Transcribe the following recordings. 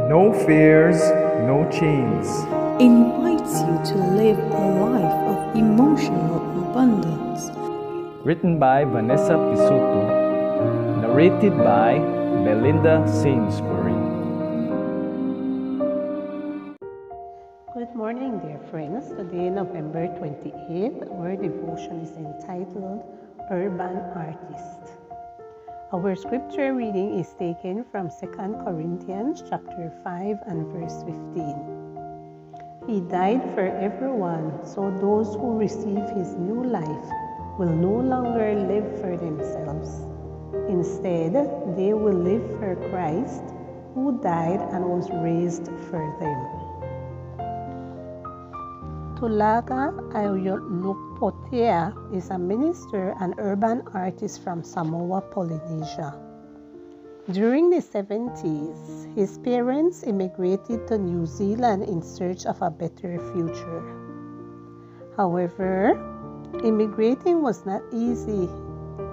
No fears, no chains. Invites you to live a life of emotional abundance. Written by Vanessa Pisuto. Narrated by Belinda Sainsbury. Good morning, dear friends. Today, November 28th, our devotion is entitled Urban Artist. Our scripture reading is taken from 2 Corinthians chapter 5 and verse 15. He died for everyone, so those who receive his new life will no longer live for themselves. Instead, they will live for Christ, who died and was raised for them. Tulaga Ayolupotea is a minister and urban artist from Samoa, Polynesia. During the 70s, his parents immigrated to New Zealand in search of a better future. However, immigrating was not easy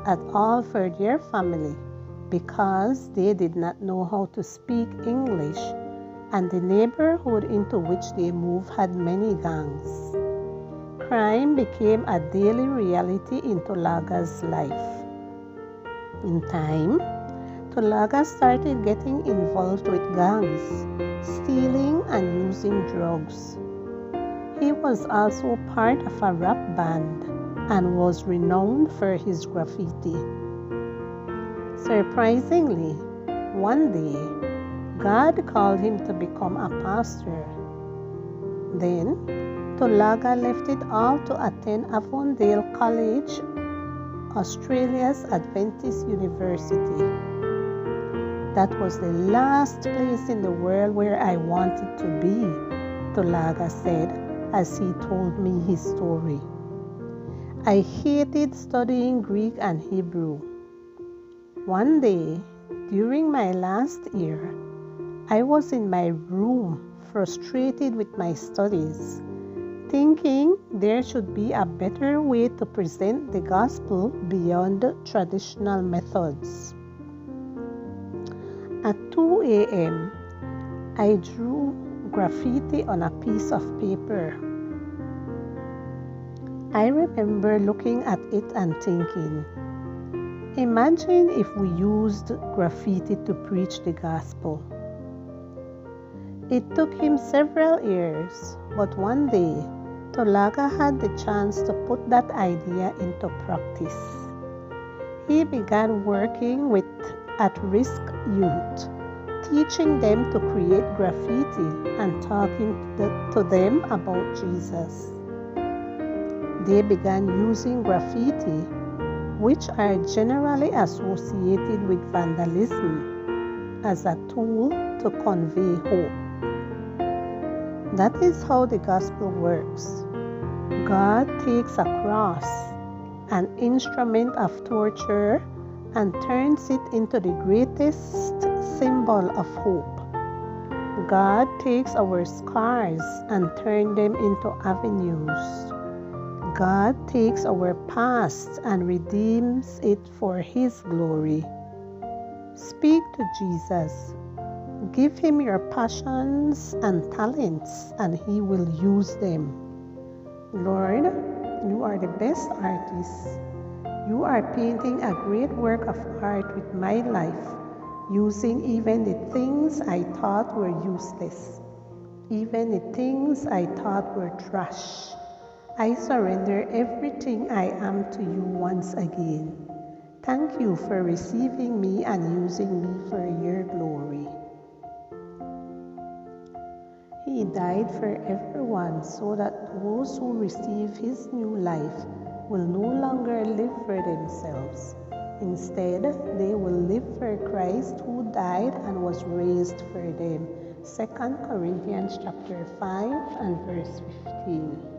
at all for their family because they did not know how to speak English, and the neighborhood into which they moved had many gangs. Crime became a daily reality in Tulaga's life. In time, Tulaga started getting involved with gangs, stealing and using drugs. He was also part of a rap band and was renowned for his graffiti. Surprisingly, one day, God called him to become a pastor. Then, Tulaga left it all to attend Avondale College, Australia's Adventist University. That was the last place in the world where I wanted to be, Tulaga said as he told me his story. I hated studying Greek and Hebrew. One day, during my last year, I was in my room, frustrated with my studies, thinking there should be a better way to present the gospel beyond traditional methods. At 2 a.m., I drew graffiti on a piece of paper. I remember looking at it and thinking, imagine if we used graffiti to preach the gospel. It took him several years, but one day, Tulaga had the chance to put that idea into practice. He began working with at-risk youth, teaching them to create graffiti and talking to them about Jesus. They began using graffiti, which are generally associated with vandalism, as a tool to convey hope. That is how the gospel works. God takes a cross, an instrument of torture, and turns it into the greatest symbol of hope. God takes our scars and turns them into avenues. God takes our past and redeems it for His glory. Speak to Jesus. Give Him your passions and talents, and He will use them. Lord, you are the best artist. You are painting a great work of art with my life, using even the things I thought were useless, even the things I thought were trash. I surrender everything I am to you once again. Thank you for receiving me and using me for your glory. He died for everyone so that those who receive his new life will no longer live for themselves. Instead, they will live for Christ, who died and was raised for them. 2 Corinthians chapter 5 and verse 15.